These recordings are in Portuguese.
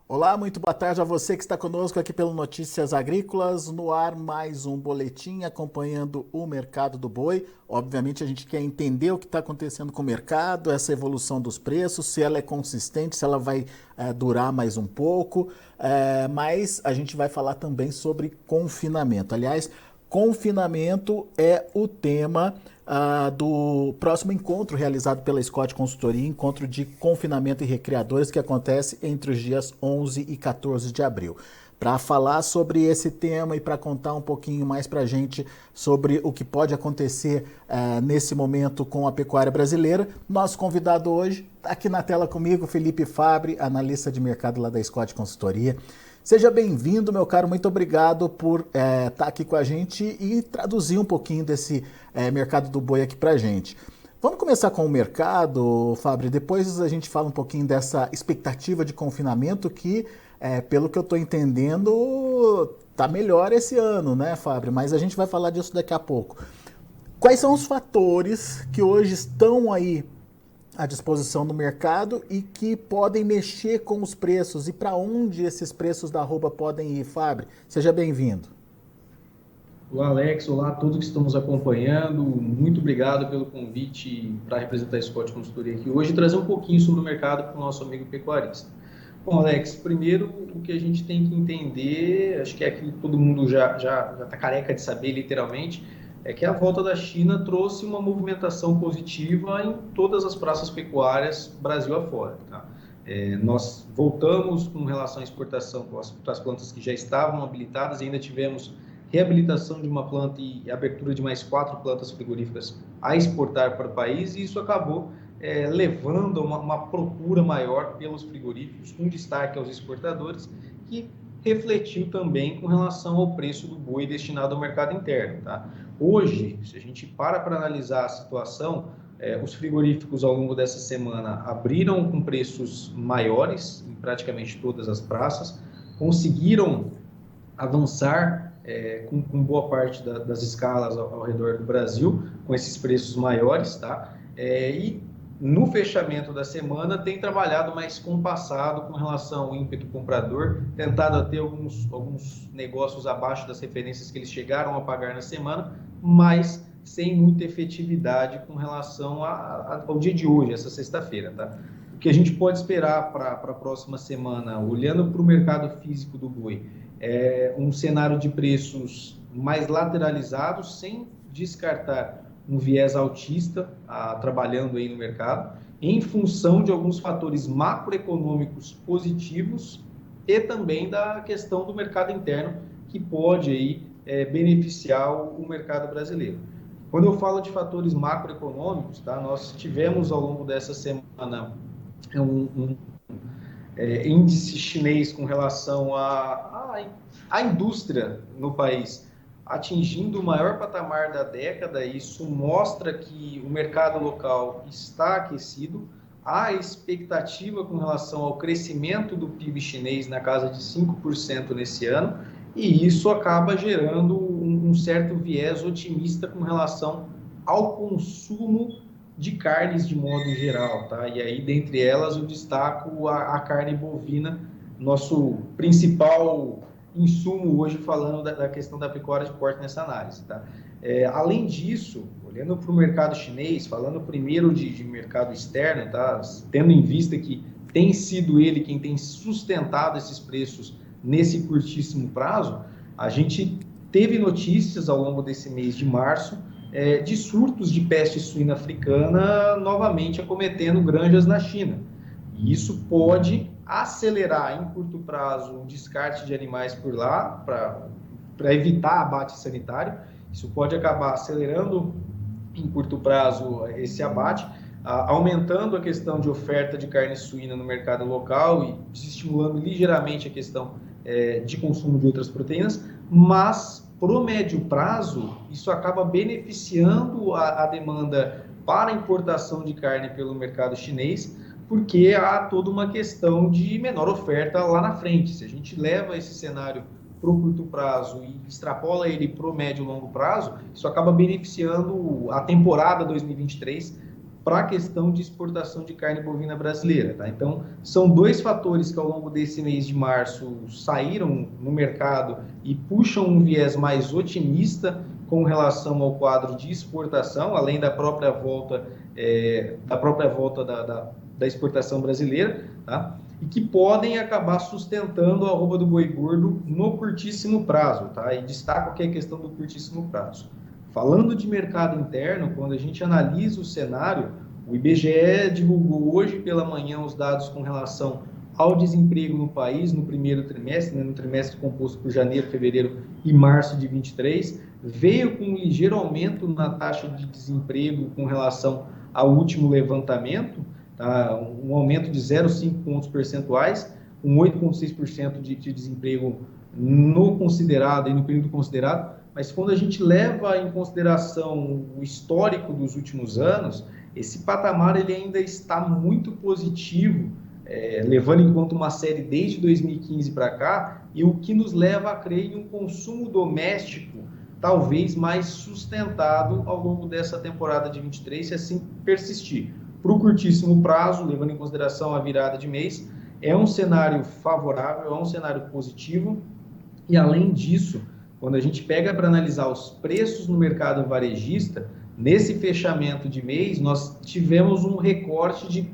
Olá, muito boa tarde a você que está conosco aqui pelo Notícias Agrícolas. No ar, mais um boletim acompanhando o mercado do boi. Obviamente, a gente quer entender o que está acontecendo com o mercado, essa evolução dos preços, se ela é consistente, se ela vai durar mais um pouco. Mas a gente vai falar também sobre confinamento. Aliás, confinamento é o tema do próximo encontro realizado pela Scott Consultoria, encontro de confinamento e recreadores que acontece entre os dias 11 e 14 de abril. Para falar sobre esse tema e para contar um pouquinho mais para a gente sobre o que pode acontecer nesse momento com a pecuária brasileira, nosso convidado hoje está aqui na tela comigo, Felipe Fabbri, analista de mercado lá da Scott Consultoria. Seja bem-vindo, meu caro, muito obrigado por estar aqui com a gente e traduzir um pouquinho desse mercado do boi aqui para a gente. Vamos começar com o mercado, Fabbri, depois a gente fala um pouquinho dessa expectativa de confinamento que, pelo que eu estou entendendo, está melhor esse ano, né, Fabbri? Mas a gente vai falar disso daqui a pouco. Quais são os fatores que hoje estão aí à disposição do mercado e que podem mexer com os preços e para onde esses preços da arroba podem ir, Fabbri? Seja bem-vindo. Olá, Alex. Olá a todos que estão nos acompanhando. Muito obrigado pelo convite para representar a Scott Consultoria aqui hoje e trazer um pouquinho sobre o mercado para o nosso amigo pecuarista. Bom, Alex, primeiro o que a gente tem que entender, acho que é aquilo que todo mundo já está careca de saber, literalmente, é que a volta da China trouxe uma movimentação positiva em todas as praças pecuárias Brasil afora. Tá? Nós voltamos com relação à exportação para as plantas que já estavam habilitadas e ainda tivemos reabilitação de uma planta e abertura de mais 4 plantas frigoríficas a exportar para o país, e isso acabou levando a uma procura maior pelos frigoríficos, com destaque aos exportadores, que refletiu também com relação ao preço do boi destinado ao mercado interno. Tá? Hoje, se a gente para analisar a situação, os frigoríficos ao longo dessa semana abriram com preços maiores em praticamente todas as praças, conseguiram avançar com boa parte das escalas ao redor do Brasil, com esses preços maiores, tá? E no fechamento da semana tem trabalhado mais compassado com relação ao ímpeto comprador, tentado ter alguns negócios abaixo das referências que eles chegaram a pagar na semana, mas sem muita efetividade com relação ao dia de hoje, essa sexta-feira, tá? O que a gente pode esperar para a próxima semana, olhando para o mercado físico do boi, um cenário de preços mais lateralizados, sem descartar um viés altista trabalhando aí no mercado, em função de alguns fatores macroeconômicos positivos e também da questão do mercado interno, que pode aí beneficiar o mercado brasileiro. Quando eu falo de fatores macroeconômicos, tá, nós tivemos ao longo dessa semana um índice chinês com relação à indústria no país atingindo o maior patamar da década. Isso mostra que o mercado local está aquecido. Há expectativa com relação ao crescimento do PIB chinês na casa de 5% nesse ano, e isso acaba gerando um certo viés otimista com relação ao consumo de carnes de modo geral, tá? E aí, dentre elas, eu destaco a carne bovina, nosso principal insumo hoje, falando da questão da pecuária de corte nessa análise, tá? Além disso, olhando para o mercado chinês, falando primeiro de mercado externo, tá? Tendo em vista que tem sido ele quem tem sustentado esses preços nesse curtíssimo prazo, a gente teve notícias ao longo desse mês de março de surtos de peste suína africana novamente acometendo granjas na China. E isso pode acelerar em curto prazo o descarte de animais por lá, para evitar abate sanitário. Isso pode acabar acelerando em curto prazo esse abate, aumentando a questão de oferta de carne suína no mercado local e desestimulando ligeiramente a questão de consumo de outras proteínas, mas para o médio prazo, isso acaba beneficiando a demanda para a importação de carne pelo mercado chinês, porque há toda uma questão de menor oferta lá na frente. Se a gente leva esse cenário para o curto prazo e extrapola ele para o médio e longo prazo, isso acaba beneficiando a temporada 2023 para a questão de exportação de carne bovina brasileira. Tá? Então, são dois fatores que ao longo desse mês de março saíram no mercado e puxam um viés mais otimista com relação ao quadro de exportação, além da própria volta da exportação brasileira, tá? E que podem acabar sustentando a arroba do boi gordo no curtíssimo prazo. Tá? E destaco aqui a questão do curtíssimo prazo. Falando de mercado interno, quando a gente analisa o cenário, o IBGE divulgou hoje pela manhã os dados com relação ao desemprego no país no primeiro trimestre, né, no trimestre composto por janeiro, fevereiro e março de 23, veio com um ligeiro aumento na taxa de desemprego com relação ao último levantamento, tá? Um aumento de 0,5 pontos percentuais, com 8,6% de desemprego no considerado e no período considerado. Mas quando a gente leva em consideração o histórico dos últimos anos, esse patamar ele ainda está muito positivo, levando em conta uma série desde 2015 para cá, e o que nos leva a crer em um consumo doméstico talvez mais sustentado ao longo dessa temporada de 23, se assim persistir. Para o curtíssimo prazo, levando em consideração a virada de mês, é um cenário favorável, é um cenário positivo, e além disso, quando a gente pega para analisar os preços no mercado varejista, nesse fechamento de mês, nós tivemos um recorte de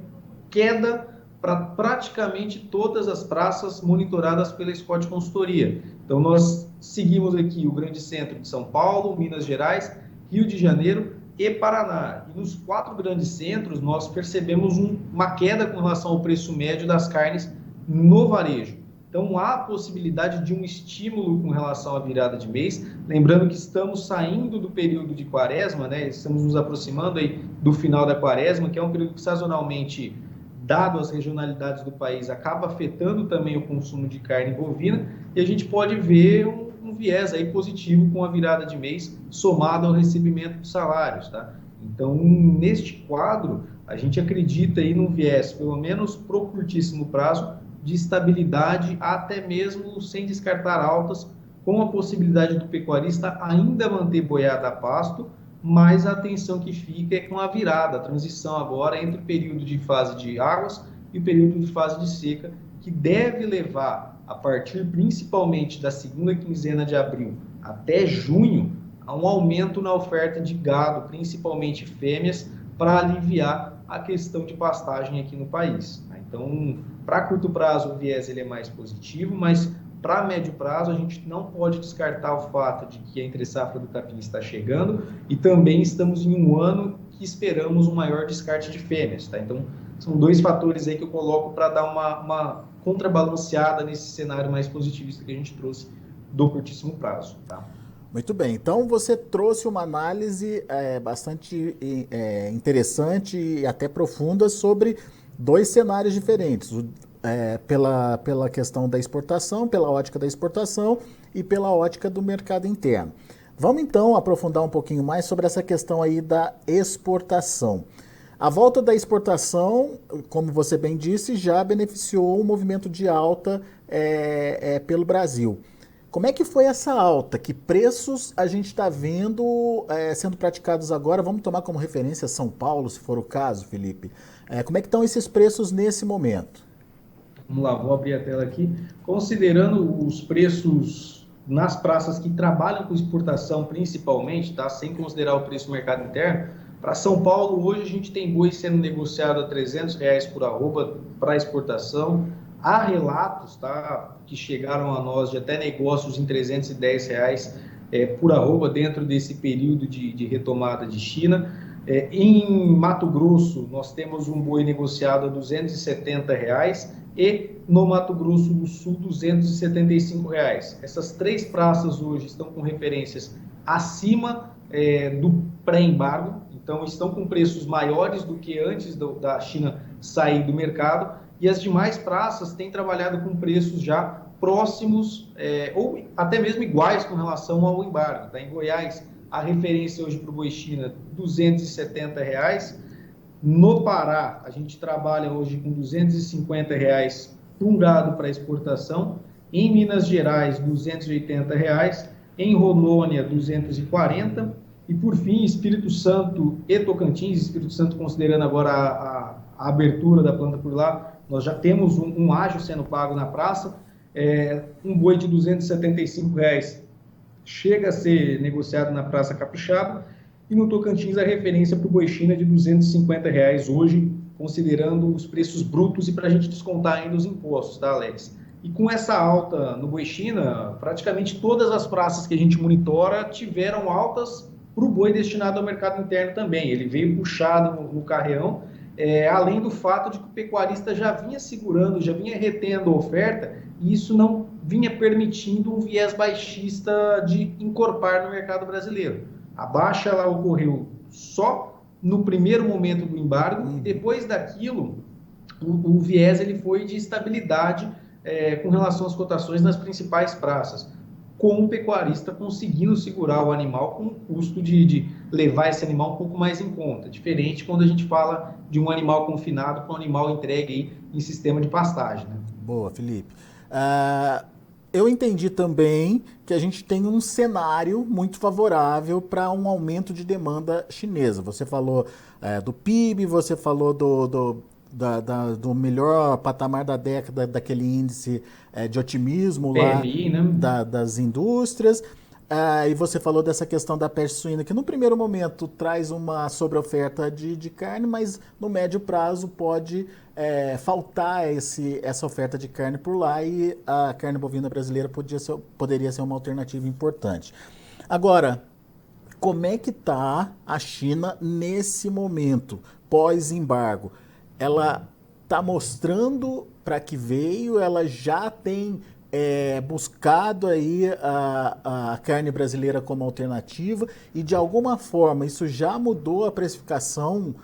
queda para praticamente todas as praças monitoradas pela Scott Consultoria. Então, nós seguimos aqui o grande centro de São Paulo, Minas Gerais, Rio de Janeiro e Paraná. E nos 4 grandes centros, nós percebemos uma queda com relação ao preço médio das carnes no varejo. Então, há a possibilidade de um estímulo com relação à virada de mês. Lembrando que estamos saindo do período de quaresma, né? Estamos nos aproximando aí do final da quaresma, que é um período que sazonalmente, dado as regionalidades do país, acaba afetando também o consumo de carne bovina, e a gente pode ver um viés aí positivo com a virada de mês, somado ao recebimento de salários. Tá? Então, neste quadro, a gente acredita aí num viés, pelo menos para o curtíssimo prazo, de estabilidade, até mesmo sem descartar altas, com a possibilidade do pecuarista ainda manter boiada a pasto, mas a atenção que fica é com a virada, a transição agora entre o período de fase de águas e o período de fase de seca, que deve levar, a partir principalmente da segunda quinzena de abril até junho, a um aumento na oferta de gado, principalmente fêmeas, para aliviar a questão de pastagem aqui no país. Então, para curto prazo, o viés ele é mais positivo, mas para médio prazo, a gente não pode descartar o fato de que a entre-safra do capim está chegando e também estamos em um ano que esperamos um maior descarte de fêmeas. Tá? Então, são 2 fatores aí que eu coloco para dar uma contrabalanceada nesse cenário mais positivista que a gente trouxe do curtíssimo prazo. Tá? Muito bem, então você trouxe uma análise bastante interessante e até profunda sobre 2 cenários diferentes, pela questão da exportação, pela ótica da exportação e pela ótica do mercado interno. Vamos então aprofundar um pouquinho mais sobre essa questão aí da exportação. A volta da exportação, como você bem disse, já beneficiou o movimento de alta pelo Brasil. Como é que foi essa alta? Que preços a gente está vendo sendo praticados agora? Vamos tomar como referência São Paulo, se for o caso, Felipe. Como é que estão esses preços nesse momento? Vamos lá, vou abrir a tela aqui. Considerando os preços nas praças que trabalham com exportação principalmente, tá? Sem considerar o preço do mercado interno, para São Paulo hoje a gente tem boi sendo negociado a R$300 por arroba para exportação. Há relatos, tá, que chegaram a nós de até negócios em R$310 por arroba dentro desse período de retomada de China. Em Mato Grosso, nós temos um boi negociado a R$270 e no Mato Grosso do Sul, R$275. Essas 3 praças hoje estão com referências acima do pré-embargo, então estão com preços maiores do que antes da China sair do mercado, e as demais praças têm trabalhado com preços já próximos ou até mesmo iguais com relação ao embargo. Tá? Em Goiás, a referência hoje para o boi China, R$270. No Pará, a gente trabalha hoje com R$250 para um gado para exportação. Em Minas Gerais, R$280. Em Rondônia, R$240. E, por fim, Espírito Santo e Tocantins, Espírito Santo considerando agora a abertura da planta por lá, nós já temos um ágio sendo pago na praça, um boi de R$ 275 chega a ser negociado na Praça Capixaba, e no Tocantins a referência para o boi China é de R$ 250 hoje, considerando os preços brutos e para a gente descontar ainda os impostos, tá, Alex? E com essa alta no boi China, praticamente todas as praças que a gente monitora tiveram altas para o boi destinado ao mercado interno também. Ele veio puxado no carreão, além do fato de que o pecuarista já vinha segurando, já vinha retendo a oferta, e isso não vinha permitindo um viés baixista de encorpar no mercado brasileiro. A baixa ela ocorreu só no primeiro momento do embargo, e depois daquilo, o viés ele foi de estabilidade com relação às cotações nas principais praças, com o pecuarista conseguindo segurar o animal com o custo de levar esse animal um pouco mais em conta. Diferente quando a gente fala de um animal confinado para um animal entregue aí em sistema de pastagem. Né? Boa, Felipe. Eu entendi também que a gente tem um cenário muito favorável para um aumento de demanda chinesa. Você falou do PIB, você falou do melhor patamar da década, daquele índice de otimismo PMI, lá né? das indústrias. E você falou dessa questão da peste suína, que no primeiro momento traz uma sobreoferta de carne, mas no médio prazo pode faltar essa oferta de carne por lá, e a carne bovina brasileira poderia ser uma alternativa importante. Agora, como é que está a China nesse momento, pós-embargo? Ela está mostrando para que veio, ela já tem buscado aí a carne brasileira como alternativa, e de alguma forma isso já mudou a precificação,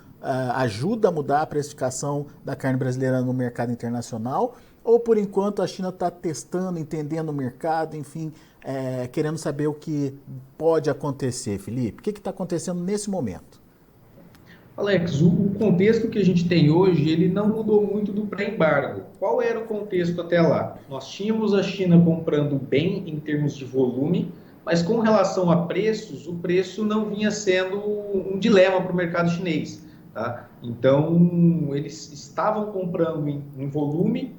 ajuda a mudar a precificação da carne brasileira no mercado internacional, ou por enquanto a China está testando, entendendo o mercado, enfim, querendo saber o que pode acontecer, Felipe? O que está acontecendo nesse momento? Alex, o contexto que a gente tem hoje, ele não mudou muito do pré-embargo. Qual era o contexto até lá? Nós tínhamos a China comprando bem em termos de volume, mas com relação a preços, o preço não vinha sendo um dilema para o mercado chinês. Tá? Então, eles estavam comprando em volume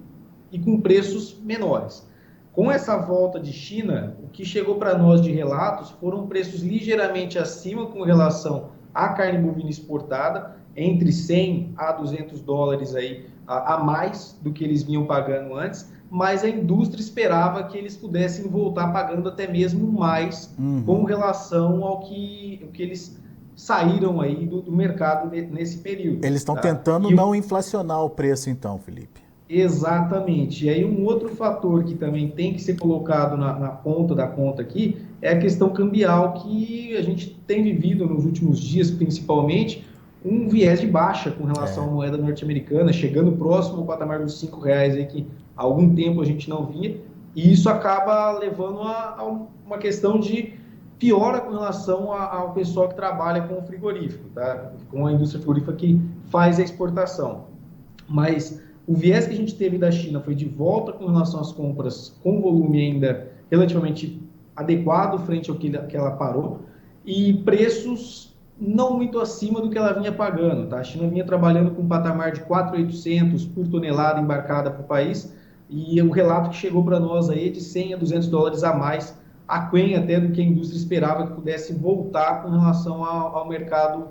e com preços menores. Com essa volta de China, o que chegou para nós de relatos foram preços ligeiramente acima com relação à carne bovina exportada, entre 100 a 200 dólares aí, a mais do que eles vinham pagando antes, mas a indústria esperava que eles pudessem voltar pagando até mesmo mais com relação ao que eles saíram aí do mercado nesse período. Eles estão tentando não inflacionar o preço então, Felipe. Exatamente. E aí um outro fator que também tem que ser colocado na ponta da conta aqui é a questão cambial, que a gente tem vivido nos últimos dias, principalmente, um viés de baixa com relação à moeda norte-americana, chegando próximo ao patamar dos R$ 5, aí, que há algum tempo a gente não via, e isso acaba levando a uma questão de piora com relação ao pessoal que trabalha com o frigorífico, tá? Com a indústria frigorífica que faz a exportação. Mas o viés que a gente teve da China foi de volta com relação às compras, com volume ainda relativamente adequado frente ao que ela parou, e preços não muito acima do que ela vinha pagando. Tá? A China vinha trabalhando com um patamar de 4.800 por tonelada embarcada para o país, e o relato que chegou para nós aí é de 100 a 200 dólares a mais, aquém até do que a indústria esperava que pudesse voltar com relação ao mercado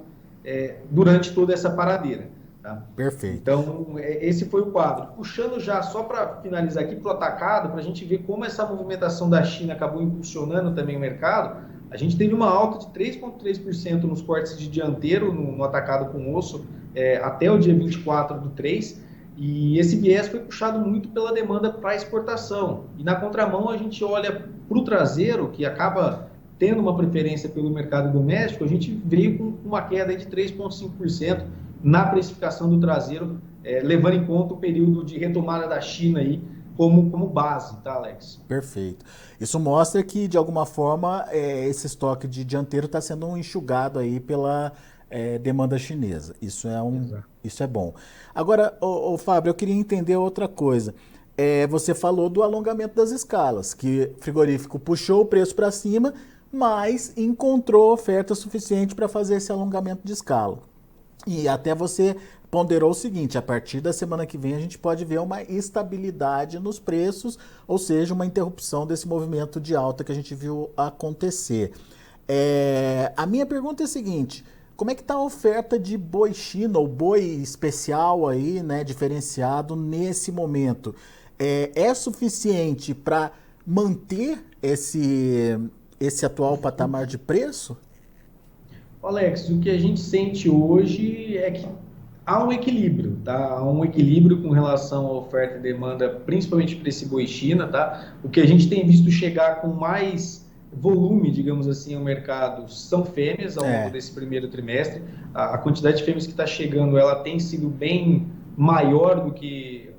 durante toda essa paradeira. Tá? Perfeito. Então, esse foi o quadro. Puxando já, só para finalizar aqui, para o atacado, para a gente ver como essa movimentação da China acabou impulsionando também o mercado, a gente teve uma alta de 3,3% nos cortes de dianteiro no atacado com osso até o dia 24/3, e esse viés foi puxado muito pela demanda para exportação. E na contramão, a gente olha para o traseiro, que acaba tendo uma preferência pelo mercado doméstico, a gente veio com uma queda de 3,5% na precificação do traseiro, levando em conta o período de retomada da China aí como base, tá, Alex? Perfeito. Isso mostra que, de alguma forma, esse estoque de dianteiro está sendo enxugado aí pela demanda chinesa. Isso é bom. Agora, Fábio, eu queria entender outra coisa. Você falou do alongamento das escalas, que o frigorífico puxou o preço para cima, mas encontrou oferta suficiente para fazer esse alongamento de escala. E até você ponderou o seguinte: a partir da semana que vem a gente pode ver uma estabilidade nos preços, ou seja, uma interrupção desse movimento de alta que a gente viu acontecer. A minha pergunta é a seguinte: como é que está a oferta de boi China, ou boi especial aí, né, diferenciado nesse momento? É suficiente para manter esse atual patamar de preço? Alex, o que a gente sente hoje é que há um equilíbrio, tá? Há um equilíbrio com relação à oferta e demanda, principalmente para esse boi China, tá? O que a gente tem visto chegar com mais volume, digamos assim, ao mercado são fêmeas ao longo desse primeiro trimestre. A quantidade de fêmeas que está chegando, ela tem sido bem maior do que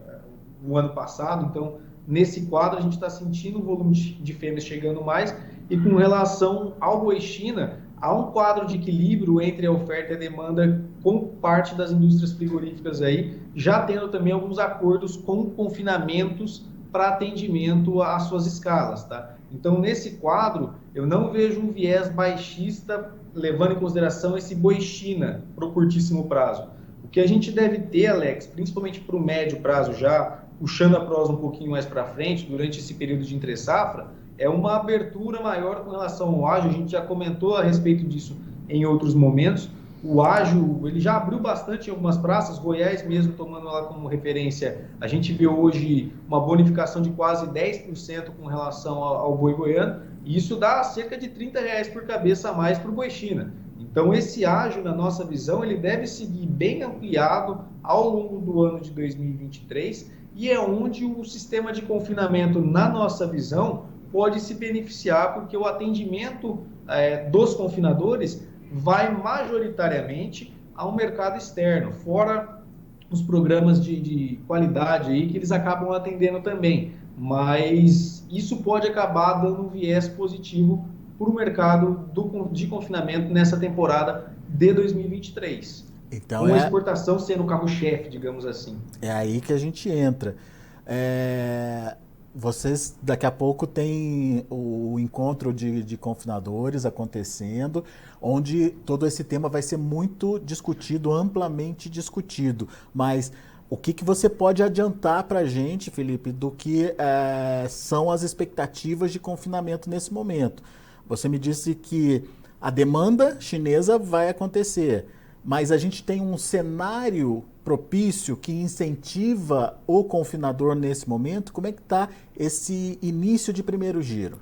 o ano passado, então nesse quadro a gente está sentindo o volume de fêmeas chegando mais, e com relação ao boi China, há um quadro de equilíbrio entre a oferta e a demanda com parte das indústrias frigoríficas aí, já tendo também alguns acordos com confinamentos para atendimento às suas escalas, tá? Então, nesse quadro, eu não vejo um viés baixista levando em consideração esse boi China para o curtíssimo prazo. O que a gente deve ter, Alex, principalmente para o médio prazo já, puxando a prosa um pouquinho mais para frente, durante esse período de entre-safra, é uma abertura maior com relação ao ágio. A gente já comentou a respeito disso em outros momentos. O ágio, ele já abriu bastante em algumas praças, Goiás mesmo tomando ela como referência. A gente vê hoje uma bonificação de quase 10% com relação ao boi goiano, e isso dá cerca de R$ 30 por cabeça a mais para o boi China. Então, esse ágio, na nossa visão, ele deve seguir bem ampliado ao longo do ano de 2023, e é onde o sistema de confinamento, na nossa visão, pode se beneficiar, porque o atendimento dos confinadores vai majoritariamente ao mercado externo, fora os programas de qualidade aí que eles acabam atendendo também. Mas isso pode acabar dando um viés positivo para o mercado de confinamento nessa temporada de 2023. Então com a exportação sendo o carro-chefe, digamos assim. É aí que a gente entra. Vocês daqui a pouco tem o encontro de confinadores acontecendo, onde todo esse tema vai ser muito discutido, amplamente discutido. Mas o que você pode adiantar para a gente, Felipe, do que são as expectativas de confinamento nesse momento? Você me disse que a demanda chinesa vai acontecer, mas a gente tem um cenário propício que incentiva o confinador nesse momento. Como é que está esse início de primeiro giro?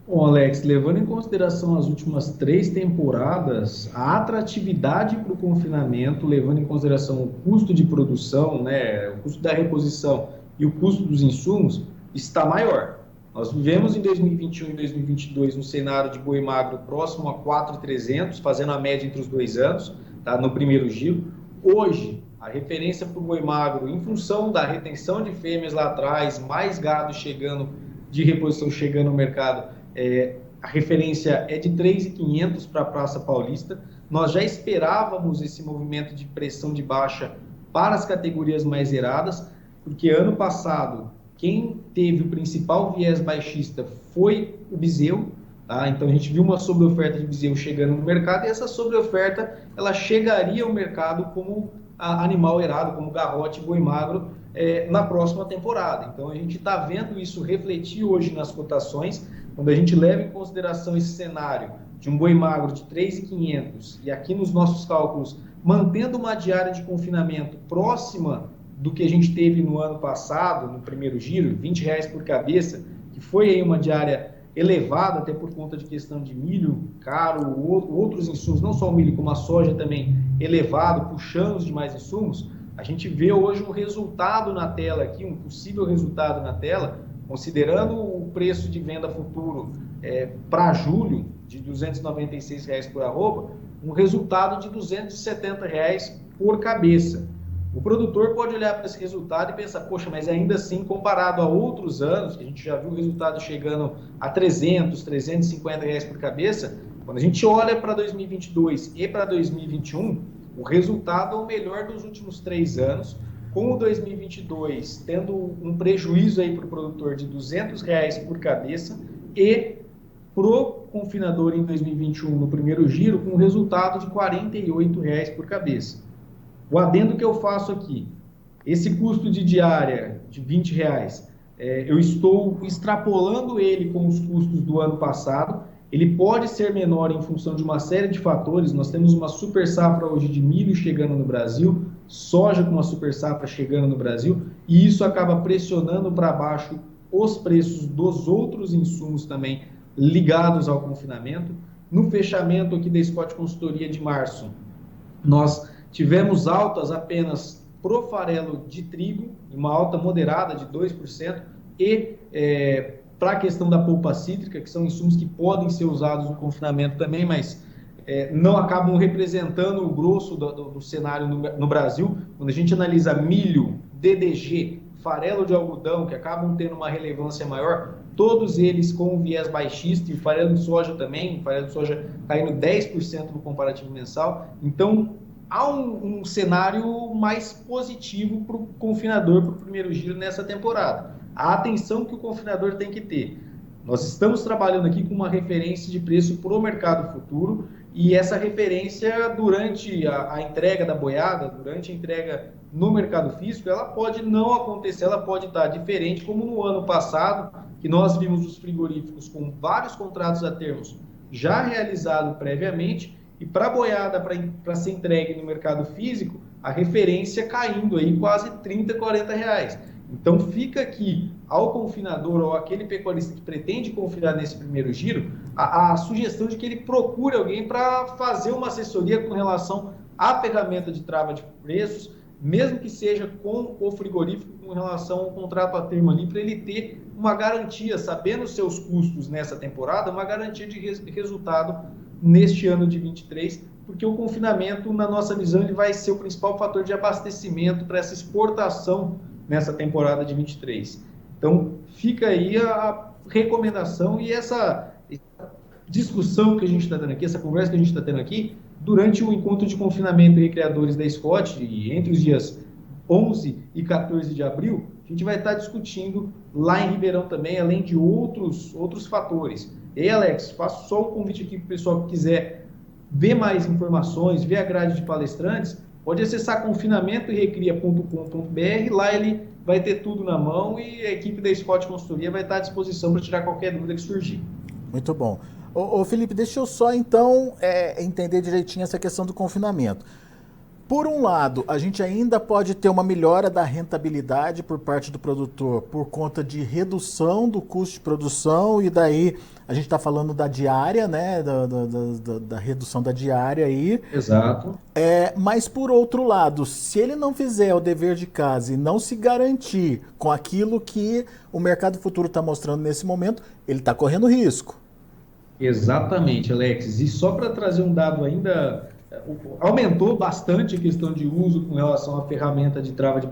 Bom, Alex, levando em consideração as últimas 3 temporadas, a atratividade para o confinamento, levando em consideração o custo de produção, né, o custo da reposição e o custo dos insumos, está maior. Nós vivemos em 2021 e 2022 um cenário de boi magro próximo a 4.300, fazendo a média entre os 2 anos, tá, no primeiro giro. Hoje, a referência para o boi magro, em função da retenção de fêmeas lá atrás, mais gado chegando, de reposição chegando no mercado, a referência é de 3.500 para a Praça Paulista. Nós já esperávamos esse movimento de pressão de baixa para as categorias mais zeradas, porque ano passado quem teve o principal viés baixista foi o bezerro, tá? Então a gente viu uma sobreoferta de bezerro chegando no mercado, e essa sobreoferta ela chegaria ao mercado como animal erado, como garrote, boi magro, na próxima temporada. Então a gente está vendo isso refletir hoje nas cotações, quando a gente leva em consideração esse cenário de um boi magro de 3.500 e aqui nos nossos cálculos, mantendo uma diária de confinamento próxima do que a gente teve no ano passado, no primeiro giro, R$20 por cabeça, que foi aí uma diária elevada, até por conta de questão de milho caro, outros insumos, não só o milho, como a soja também elevado, puxando os demais insumos. A gente vê hoje um resultado na tela aqui, um possível resultado na tela, considerando o preço de venda futuro para julho, de R$296 por arroba, um resultado de R$270 por cabeça. O produtor pode olhar para esse resultado e pensar, poxa, mas ainda assim, comparado a outros anos, que a gente já viu o resultado chegando a R$300, R$350 por cabeça, quando a gente olha para 2022 e para 2021, o resultado é o melhor dos últimos 3 anos, com o 2022 tendo um prejuízo aí para o produtor de R$200 por cabeça, e para o confinador em 2021, no primeiro giro, com um resultado de R$ 48 por cabeça. O adendo que eu faço aqui, esse custo de diária de R$ 20, eu estou extrapolando ele com os custos do ano passado. Ele pode ser menor em função de uma série de fatores. Nós temos uma super safra hoje de milho chegando no Brasil, soja com uma super safra chegando no Brasil, e isso acaba pressionando para baixo os preços dos outros insumos também ligados ao confinamento. No fechamento aqui da Scott Consultoria de março, nós tivemos altas apenas pro farelo de trigo, uma alta moderada de 2%, e para a questão da polpa cítrica, que são insumos que podem ser usados no confinamento também, mas não acabam representando o grosso do cenário no Brasil. Quando a gente analisa milho, DDG, farelo de algodão, que acabam tendo uma relevância maior, todos eles com um viés baixista, e o farelo de soja também, o farelo de soja caindo 10% no comparativo mensal. Então, há um cenário mais positivo para o confinador, para o primeiro giro nessa temporada. A atenção que o confinador tem que ter. Nós estamos trabalhando aqui com uma referência de preço para o mercado futuro, e essa referência, durante a entrega da boiada, durante a entrega no mercado físico, ela pode não acontecer, ela pode estar diferente, como no ano passado, que nós vimos os frigoríficos com vários contratos a termos já realizados previamente, e para a boiada, para ser entregue no mercado físico, a referência caindo aí quase 30, 40 reais. Então fica aqui ao confinador ou aquele pecuarista que pretende confinar nesse primeiro giro, a sugestão de que ele procure alguém para fazer uma assessoria com relação à ferramenta de trava de preços, mesmo que seja com o frigorífico, com relação ao contrato a termo ali, para ele ter uma garantia, sabendo os seus custos nessa temporada, uma garantia de resultado neste ano de 23, porque o confinamento, na nossa visão, ele vai ser o principal fator de abastecimento para essa exportação nessa temporada de 23. Então, fica aí a recomendação e essa discussão que a gente está tendo aqui, essa conversa que a gente está tendo aqui, durante o encontro de confinamento e criadores da Scott, e entre os dias 11 e 14 de abril, a gente vai estar discutindo lá em Ribeirão também, além de outros fatores. E aí, Alex, faço só um convite aqui para o pessoal que quiser ver mais informações, ver a grade de palestrantes, pode acessar confinamentoerecria.com.br, lá ele vai ter tudo na mão e a equipe da Scott Consultoria vai estar à disposição para tirar qualquer dúvida que surgir. Muito bom. Ô Felipe, deixa eu só então entender direitinho essa questão do confinamento. Por um lado, a gente ainda pode ter uma melhora da rentabilidade por parte do produtor por conta de redução do custo de produção, e daí a gente está falando da diária, né? Da redução da diária aí. Exato. Mas por outro lado, se ele não fizer o dever de casa e não se garantir com aquilo que o mercado futuro está mostrando nesse momento, ele está correndo risco. Exatamente, Alex. E só para trazer um dado ainda, aumentou bastante a questão de uso com relação à ferramenta de trava de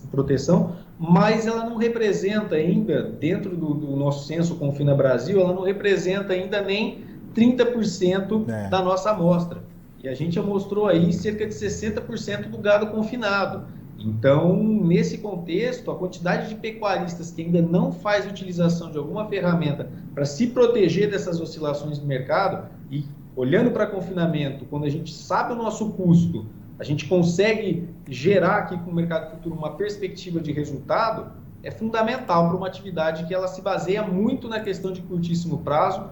proteção, mas ela não representa ainda, dentro do nosso censo Confina Brasil, ela não representa ainda nem 30% da nossa amostra. E a gente já mostrou aí cerca de 60% do gado confinado. Então, nesse contexto, a quantidade de pecuaristas que ainda não faz utilização de alguma ferramenta para se proteger dessas oscilações do mercado, e olhando para confinamento, quando a gente sabe o nosso custo, a gente consegue gerar aqui com o mercado futuro uma perspectiva de resultado, é fundamental para uma atividade que ela se baseia muito na questão de curtíssimo prazo,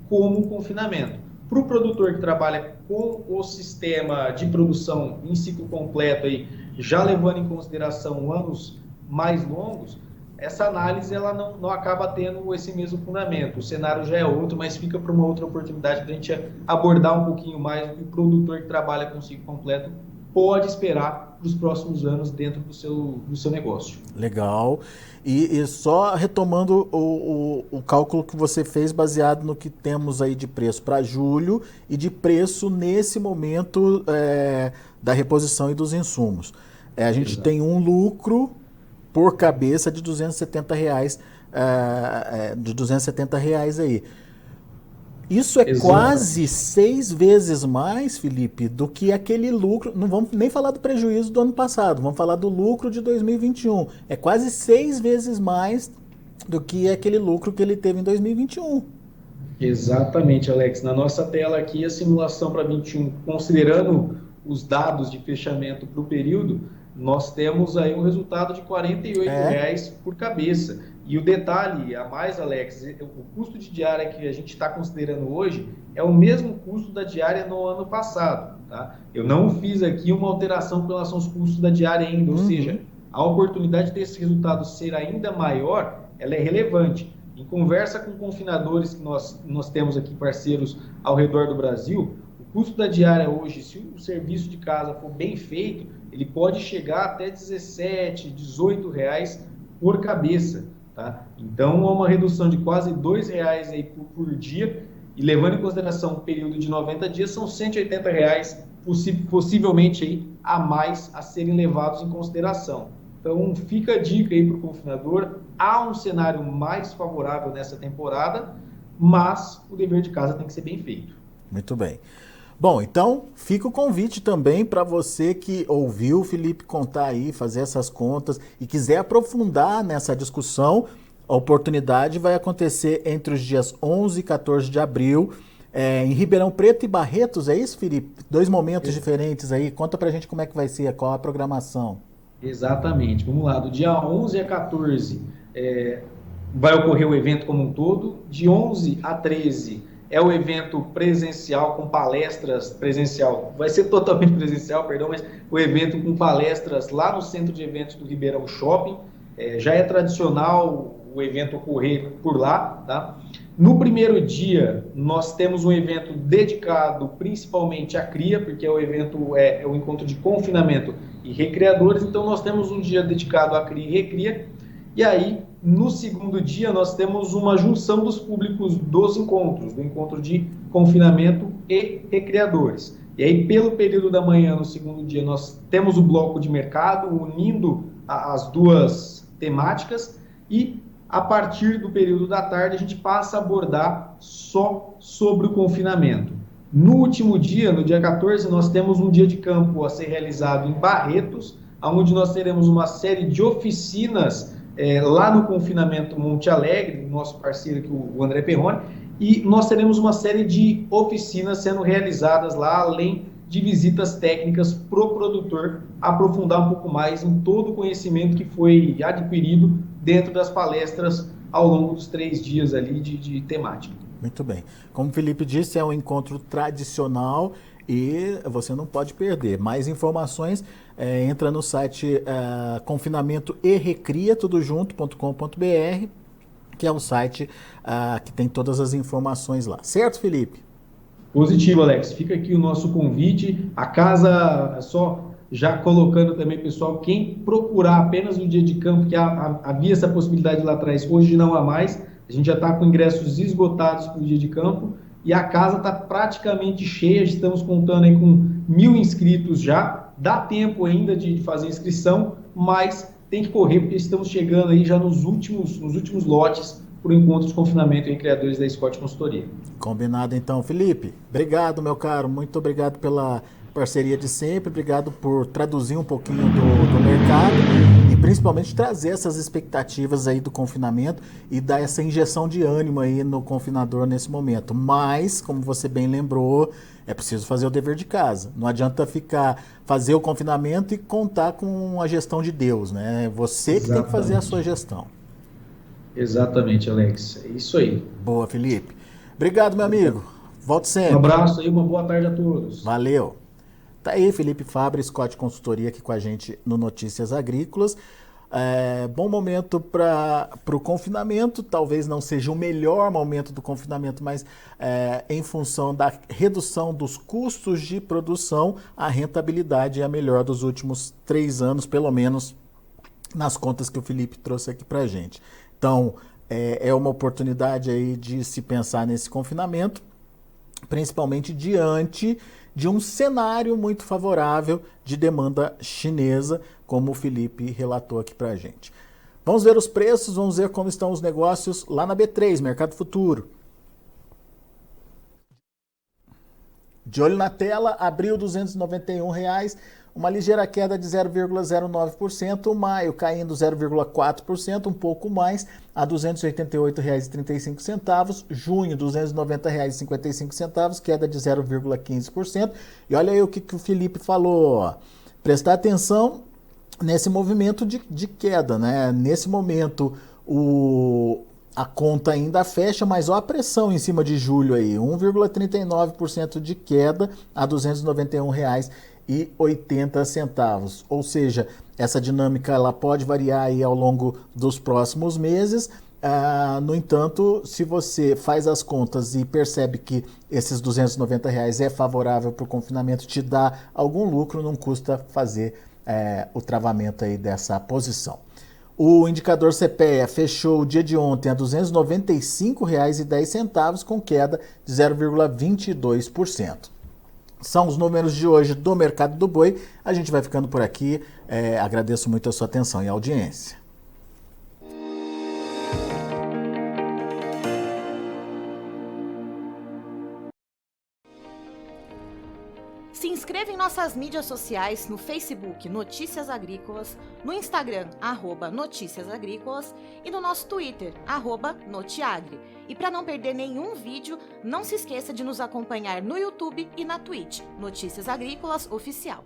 como o confinamento. Para o produtor que trabalha com o sistema de produção em ciclo completo, aí, já levando em consideração anos mais longos, essa análise ela não acaba tendo esse mesmo fundamento. O cenário já é outro, mas fica para uma outra oportunidade para a gente abordar um pouquinho mais do que o produtor que trabalha com ciclo completo pode esperar para os próximos anos dentro do seu negócio. Legal. E só retomando o cálculo que você fez baseado no que temos aí de preço para julho e de preço nesse momento da reposição e dos insumos. A gente tem um lucro por cabeça de R$270 aí. Isso é quase 6 vezes mais, Felipe, do que aquele lucro. Não vamos nem falar do prejuízo do ano passado, vamos falar do lucro de 2021. É quase 6 vezes mais do que aquele lucro que ele teve em 2021. Exatamente, Alex. Na nossa tela aqui, a simulação para 21, considerando os dados de fechamento para o período, nós temos aí um resultado de R$ 48 É? reais por cabeça. E o detalhe a mais, Alex, o custo de diária que a gente está considerando hoje é o mesmo custo da diária no ano passado. Tá? Eu não fiz aqui uma alteração com relação aos custos da diária ainda, ou seja, Uhum. a oportunidade desse resultado ser ainda maior, ela é relevante. Em conversa com confinadores que nós temos aqui, parceiros ao redor do Brasil, o custo da diária hoje, se o serviço de casa for bem feito, ele pode chegar até 17, 18 reais por cabeça. Tá? Então, é uma redução de quase R$ 2 aí por dia, e levando em consideração o período de 90 dias, são R$ 180 possivelmente aí, a mais a serem levados em consideração. Então, fica a dica aí para o confinador. Há um cenário mais favorável nessa temporada, mas o dever de casa tem que ser bem feito. Muito bem. Bom, então fica o convite também para você que ouviu o Felipe contar aí, fazer essas contas e quiser aprofundar nessa discussão. A oportunidade vai acontecer entre os dias 11 e 14 de abril, em Ribeirão Preto e Barretos, é isso, Felipe? Dois momentos diferentes aí. Conta pra gente como é que vai ser, qual a programação. Exatamente. Vamos lá, do dia 11 a 14 vai ocorrer o evento como um todo. De 11 a 13 é o evento presencial com palestras presencial. Vai ser totalmente presencial, perdão, mas o evento com palestras lá no Centro de Eventos do Ribeirão Shopping. Já é tradicional o evento ocorrer por lá, tá? No primeiro dia, nós temos um evento dedicado principalmente à cria, porque o evento é o encontro de confinamento e recreadores, então nós temos um dia dedicado à cria e recria, e aí, no segundo dia, nós temos uma junção dos públicos dos encontros, do encontro de confinamento e recreadores. E aí, pelo período da manhã, no segundo dia, nós temos o bloco de mercado, unindo as duas temáticas, e a partir do período da tarde, a gente passa a abordar só sobre o confinamento. No último dia, no dia 14, nós temos um dia de campo a ser realizado em Barretos, onde nós teremos uma série de oficinas lá no confinamento Monte Alegre, nosso parceiro aqui, o André Perrone, e nós teremos uma série de oficinas sendo realizadas lá, além de visitas técnicas para o produtor aprofundar um pouco mais em todo o conhecimento que foi adquirido dentro das palestras ao longo dos 3 dias ali de temática. Muito bem. Como o Felipe disse, é um encontro tradicional e você não pode perder. Mais informações, entra no site confinamento e recria, tudo junto.com.br, que é o site que tem todas as informações lá. Certo, Felipe? Positivo, Alex. Fica aqui o nosso convite. A casa, só já colocando também, pessoal, quem procurar apenas no dia de campo, que havia essa possibilidade lá atrás, hoje não há mais. A gente já está com ingressos esgotados para o dia de campo e a casa está praticamente cheia. Estamos contando aí com 1.000 inscritos já. Dá tempo ainda de fazer inscrição, mas tem que correr porque estamos chegando aí já nos últimos lotes para o encontro de confinamento em criadores da Scott Consultoria. Combinado então, Felipe. Obrigado, meu caro. Muito obrigado pela parceria de sempre. Obrigado por traduzir um pouquinho do mercado e principalmente trazer essas expectativas aí do confinamento e dar essa injeção de ânimo aí no confinador nesse momento. Mas, como você bem lembrou, é preciso fazer o dever de casa. Não adianta fazer o confinamento e contar com a gestão de Deus, né? É você que tem que fazer a sua gestão. Exatamente, Alex. É isso aí. Boa, Felipe. Obrigado, meu amigo. Volte sempre. Um abraço aí, uma boa tarde a todos. Valeu. Tá aí, Felipe Fabre, Scott Consultoria, aqui com a gente no Notícias Agrícolas. Bom momento para o confinamento, talvez não seja o melhor momento do confinamento, mas em função da redução dos custos de produção, a rentabilidade é a melhor dos últimos 3 anos, pelo menos nas contas que o Felipe trouxe aqui para a gente. Então, é uma oportunidade aí de se pensar nesse confinamento, principalmente diante de um cenário muito favorável de demanda chinesa, como o Felipe relatou aqui para a gente. Vamos ver os preços, vamos ver como estão os negócios lá na B3, Mercado Futuro. De olho na tela, abril R$ 291, uma ligeira queda de 0,09%, maio caindo 0,4%, um pouco mais, a R$ 288,35, junho R$ 290,55, queda de 0,15%. E olha aí o que o Felipe falou, prestar atenção nesse movimento de queda, né? Nesse momento, a conta ainda fecha, mas olha a pressão em cima de julho aí, 1,39% de queda a R$ 291,80. Ou seja, essa dinâmica ela pode variar aí ao longo dos próximos meses. No entanto, se você faz as contas e percebe que esses R$ 290 é favorável para o confinamento, te dá algum lucro, não custa fazer o travamento aí dessa posição. O indicador CPEA fechou o dia de ontem a R$ 295,10, com queda de 0,22%. São os números de hoje do Mercado do Boi. A gente vai ficando por aqui. Agradeço muito a sua atenção e audiência. Se inscreva em nossas mídias sociais, no Facebook Notícias Agrícolas, no Instagram @Notícias Agrícolas e no nosso Twitter @Notiagre. E para não perder nenhum vídeo, não se esqueça de nos acompanhar no YouTube e na Twitch, Notícias Agrícolas Oficial.